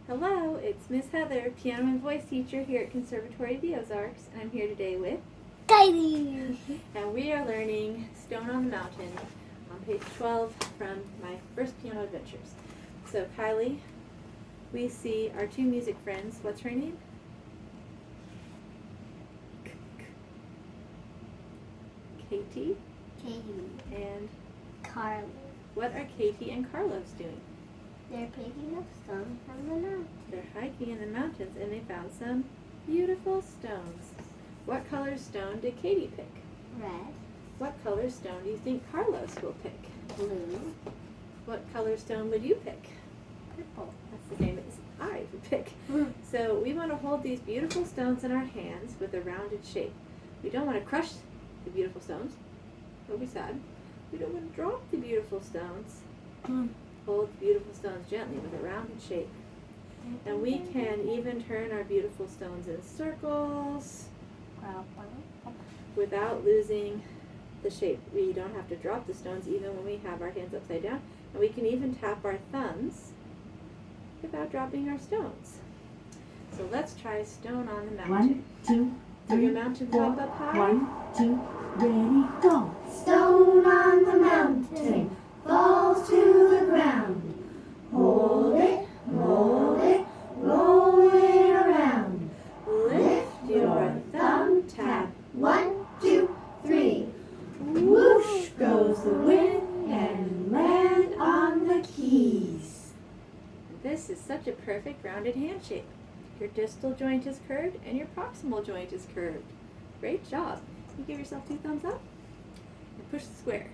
Hello, it's Miss Heather, piano and voice teacher here at Conservatory of the Ozarks, and I'm here today with Kyleh. And we are learning Stone on the Mountain on page 12 from my first piano adventures. So Kyleh, we see our two music friends. What's her name? Katie and Carlos. what are Katie and Carlos doing? They're picking up stones from the mountain. They're hiking in the mountains and they found some beautiful stones. What color stone did Katie pick? Red, What color stone do you think Carlos will pick? blue, What color stone would you pick? purple. That's the same as I would pick. So we want to hold these beautiful stones in our hands with a rounded shape. We don't want to crush the beautiful stones. Don't be sad. We don't want to drop the beautiful stones. Hold the beautiful stones gently with a rounded shape. And we can even turn our beautiful stones in circles without losing the shape. We don't have to drop the stones even when we have our hands upside down. And we can even tap our thumbs without dropping our stones. So let's try Stone on the Mountain. 1, 2, Have 3, your mountain 4. top up high? 1, 2, ready, go. Stone on the mountain falls to the ground. Hold it, roll it, roll it around. Lift your thumb, tap. 1, 2, 3. Whoosh goes the wind and land on the keys. This is such a perfect rounded hand shape. Your distal joint is curved and your proximal joint is curved. Great job. You give yourself 2 thumbs up and push the square.